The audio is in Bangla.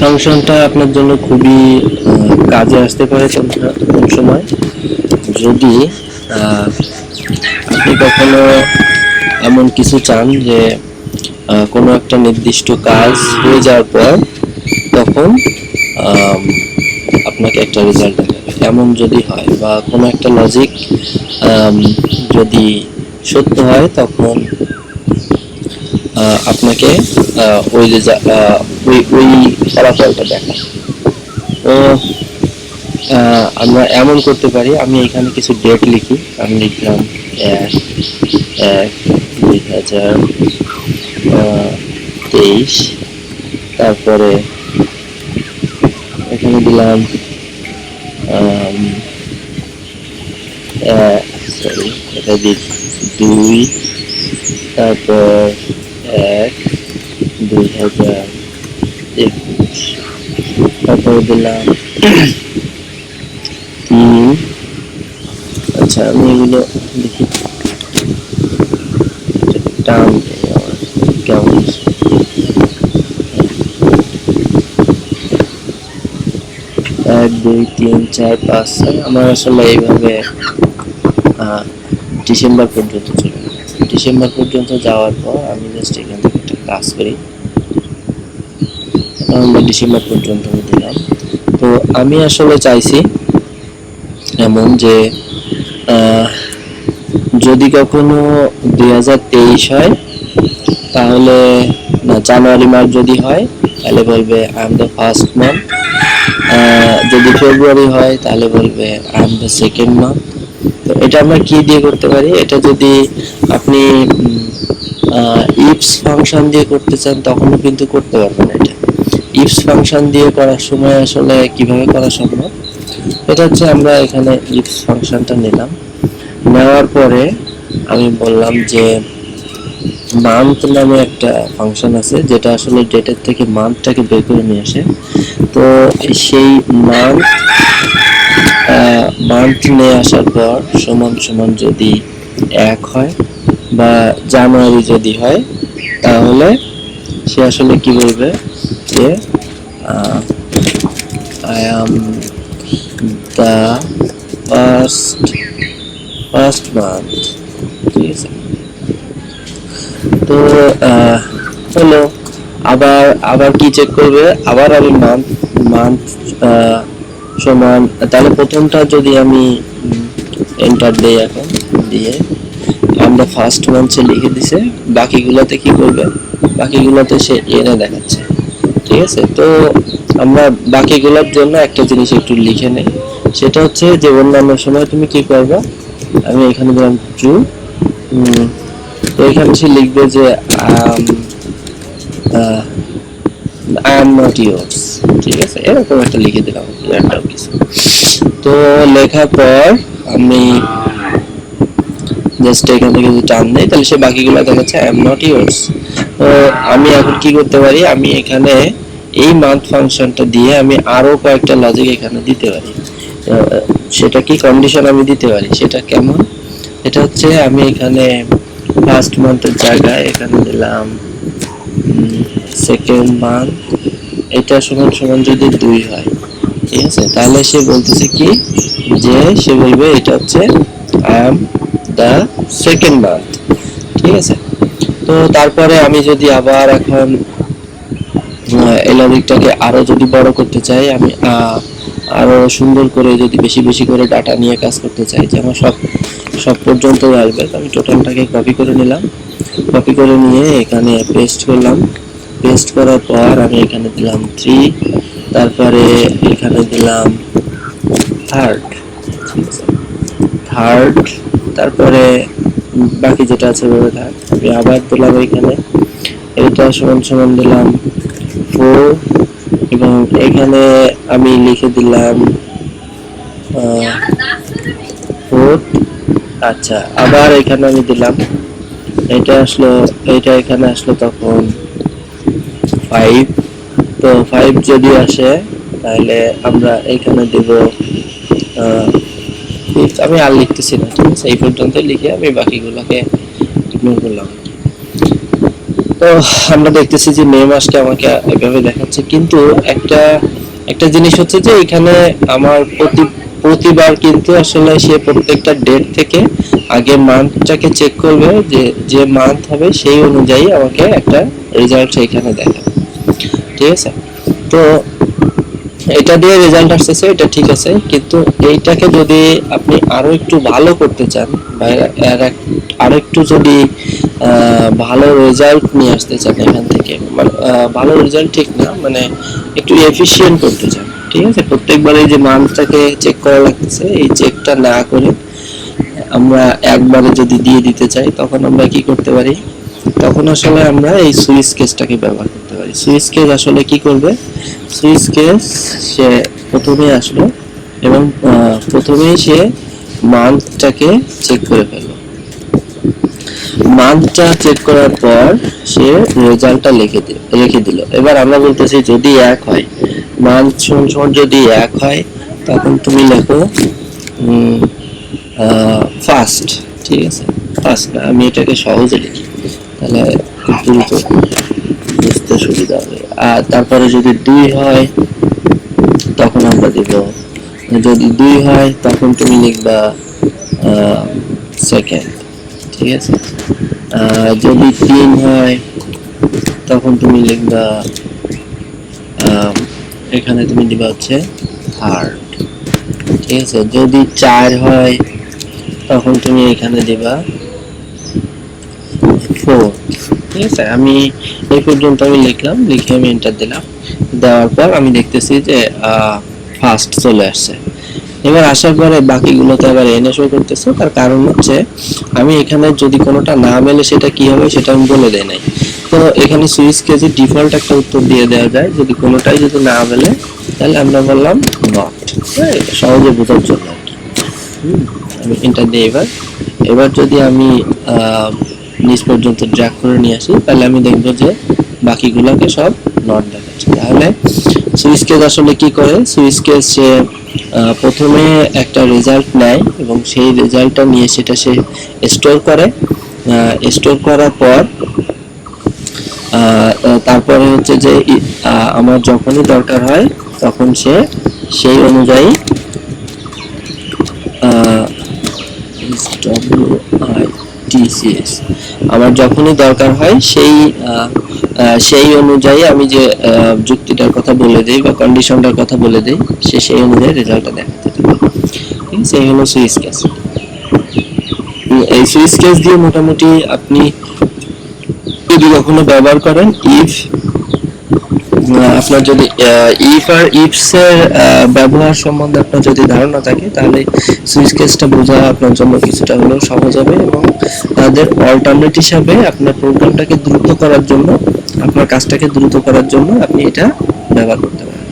ফাংশনটা আপনার জন্য খুবই কাজে আসতে পারে কোন সময়, যদি আপনি কখনো এমন কিছু চান যে কোনো একটা নির্দিষ্ট কাজ হয়ে যাওয়ার পর তখন আপনাকে একটা রেজাল্ট দেখাবে, এমন যদি হয়, বা কোনো একটা লজিক যদি সত্য হয় তখন আপনাকে ওই ওই ফলাফলটা দেখায়। তো আমরা এমন করতে পারি, আমি এখানে কিছু ডেট লিখি। আমি লিখলাম 1/1/2023, তারপরে এখানে দিলাম সরি এটা দিই 2, তারপর 1/2021, তারপরে দিলাম 3। আচ্ছা, আমি এগুলো দেখি টার্ম কেমন। 1 2 3 4 5 6 আমার আসলে এইভাবে ডিসেম্বর পর্যন্ত চলে গেল। ডিসেম্বর পর্যন্ত যাওয়ার পর আমি জাস্ট এখান থেকে একটা কাজ করি, নভেম্বর ডিসেম্বর পর্যন্ত আমি দিলাম। তো আমি আসলে চাইছি এমন যে যদি কখনো 2023 হয় তাহলে, না জানুয়ারি মাস যদি হয় তাহলে বলবে I am the first month. যদি ফেব্রুয়ারি হয় তাহলে বলবে I am the second month. তো এটা আমরা কি দিয়ে করতে পারি, এটা যদি আপনি ইফস ফাংশন দিয়ে করতে চান তখনও কিন্তু করতে পারবেন। এটা ইফস ফাংশন দিয়ে করার সময় আসলে কিভাবে করা সম্ভব, এটা হচ্ছে আমরা এখানে ইফস ফাংশনটা নিলাম, নেওয়ার পরে আমি বললাম যে মান্থ নামে একটা ফাংশন আছে যেটা আসলে ডেটের থেকে মান্থটাকে বের করে নিয়ে আসে। তো সেই মান্থ নিয়ে আসার পর সমান সমান যদি 1 হয় বা জানুয়ারি যদি হয় তাহলে সে আসলে কি বলবে যে I am the first month. ঠিক আছে, তো হলো। আবার আবার কি চেক করবে, আবার আমি মান্থ সমান, তাহলে প্রথমটা যদি আমি এন্টার দিই, এখন দিয়ে আমরা ফার্স্ট মান্থ সে লিখে দিছে, বাকিগুলোতে কি করবে, বাকিগুলোতে সে এনে দেখাচ্ছে। ঠিক আছে, তো আমরা বাকিগুলোর জন্য একটা জিনিস একটু লিখে নেই, সেটা হচ্ছে যে অন্যান্য সময় তুমি কি করবে, আমি এখানে দিলাম ট্রু। তো এখানে সে লিখবে যে আই এম নট ইয়োর্স। ঠিক আছে, এরকম একটা লিখে দিলাম র্যান্ডম কিছু। তো লেখার পর আমি জাস্ট এখান থেকে যদি টান দেই তাহলে সে বাকিগুলো দেখাচ্ছে আই এম নট ইয়োর্স। তো আমি এখন কি করতে পারি, আমি এখানে এই মান্থ ফাংশনটা দিয়ে আমি আরো কয়েকটা লজিক এখানে দিতে পারি। সেটা কি কন্ডিশন আমি দিতে পারি, সেটা কেমন, এটা হচ্ছে আমি এখানে ফার্স্ট মান্থের জায়গায় এখানে দিলাম সেকেন্ড মান্থ, এটা সমান সমান যদি 2 হয়, ঠিক আছে, তাহলে সে বলতেছে কি যে সে বলবে এটা হচ্ছে I am the second month. ঠিক আছে, তো তারপরে আমি যদি আবার এখন এই লজিকটাকে আরো যদি বড় করতে চাই, আমি আরো সুন্দর করে যদি বেশি বেশি করে ডাটা নিয়ে কাজ করতে চাই, যে আমার সব পর্যন্ত আসবে, আমি টোটালটাকে কপি করে নিলাম, কপি করে নিয়ে এখানে পেস্ট করলাম। পেস্ট করার পর আমি এখানে দিলাম 3, তারপরে এখানে দিলাম থার্ড, তারপরে বাকি যেটা আছে ওটা থাক। আমি আবার দিলাম এখানে, এটা সমান সমান দিলাম 4, এবং এখানে আমি লিখে দিলাম 4। আচ্ছা, আবার এখানে আমি দিলাম, এটা আসলো, এটা এখানে আসলো তখন 5। তো 5 যদি আসে তাহলে আমরা এখানে দেব, আমি আর লিখতেছি না। ঠিক আছে, এই পর্যন্ত লিখে আমি বাকিগুলোকে ইগনোর করলাম। তো আমরা দেখতেছি যে মে মাসটা আমাকে এভাবে দেখাচ্ছে, কিন্তু একটা একটা জিনিস হচ্ছে যে এখানে আমার প্রতিবার কিন্তু আসলে সে প্রত্যেকটা ডেট থেকে আগে মান্থটাকে চেক করবে, যে যে মান্থ হবে সেই অনুযায়ী আমাকে একটা রেজাল্ট এখানে দেখাবে। ঠিক আছে, তো এটা দিয়ে রেজাল্ট আসতেছে, এটা ঠিক আছে, কিন্তু এইটাকে যদি আপনি আরো একটু ভালো করতে চান বা আরো একটু যদি ভালো রেজাল্ট নিয়ে আসতে চান এখান থেকে, মানে ভালো রেজাল্ট ঠিক না, মানে একটু এফিশিয়েন্ট করতে চান, ঠিক আছে, প্রত্যেকবার এই যে মানটাকে চেক করা লাগতেছে, এই চেকটা না করে আমরা একবারে যদি দিয়ে দিতে চাই, তখন আমরা কি করতে পারি, তখন আসলে আমরা এই সুইচ কেসটাকে ব্যবহার করতে পারি। সুইচ কেস আসলে কি করবে, সুইচ কেস সে প্রথমে আসলো এবং প্রথমেই সে মান্থটাকে চেক করে ফেললো, মান্থটা চেক করার পর সে রেজাল্টটা রেখে দিল। এবার আমরা বলতেছি যদি এক হয়, মান্থ সমান যদি এক হয়, তখন তুমি লেখো ফার্স্ট। ঠিক আছে, ফার্স্ট না, আমি এটাকে সহজে লিখি, তাহলে দ্রুত বুঝতে সুবিধা হবে। আর তারপরে যদি দুই হয় তখন আমরা দিব, যদি দুই হয় তখন তুমি লিখবা সেকেন্ড। ঠিক আছে, যদি তিন হয় তখন তুমি লিখবা এখানে তুমি দিবা হচ্ছে থার্ড। ঠিক আছে, যদি চার হয় তখন তুমি এখানে দিবা ফোর্থ। ঠিক আছে, আমি এই পর্যন্ত আমি লিখলাম, লিখে আমি এন্টার দিলাম, দেওয়ার পর আমি দেখতেছি যে ফার্স্ট চলে আসছে। এবার আসার পরে বাকিগুলোতে আবার এনে শো করতেছে, তার কারণ হচ্ছে আমি এখানে যদি কোনোটা না মেলে সেটা কি হবে সেটা আমি বলে দেই নাই। তো এখানে সুইচ কেসে ডিফল্ট একটা উত্তর দিয়ে দেওয়া যায়, যদি কোনোটাই যদি না মেলে তাহলে আমরা বললাম নট। হ্যাঁ, এটা সহজে বোঝার জন্য আর কি। আমি এন্টার দিই। এবার এবার যদি আমি নিচ পর্যন্ত ড্র্যাগ করে নিয়ে আসি, তাহলে আমি দেখবো যে বাকিগুলোকে সব নট দেখাচ্ছে। তাহলে সুইচ কেস আসলে কি করে, সুইচ কেস সে প্রথমে একটা রেজাল্ট নেয় এবং সেই রেজাল্টটা নিয়ে সেটা সে স্টোর করে, স্টোর করার পর তারপরে হচ্ছে যে আমার যখনই দরকার হয় তখন সে সেই অনুযায়ী আমার যখনই দরকার হয় সেই অনুযায়ী আমি যে যুক্তিটার কথা বলে দেই বা কন্ডিশনটার কথা বলে দেই, সে সেই অনুযায়ী রেজাল্টটা দেখাতে পারে। ঠিক আছে, এই হলো সুইচ কেস। এই সুইচ কেস দিয়ে মোটামুটি আপনি যদি কখনো ব্যবহার করেন, ইফ আপনার যদি ইফ আর ইফস এর ব্যবহার সম্বন্ধে আপনার যদি ধারণা থাকে, তাহলে সুইচ কেসটা বোঝা আপনার জন্য কিছুটা হলেও সহজ হবে এবং তাদের অল্টারনেট হিসাবে আপনার প্রোগ্রামটাকে দ্রুত করার জন্য, আপনার কাজটাকে দ্রুত করার জন্য আপনি এটা ব্যবহার করতে পারেন।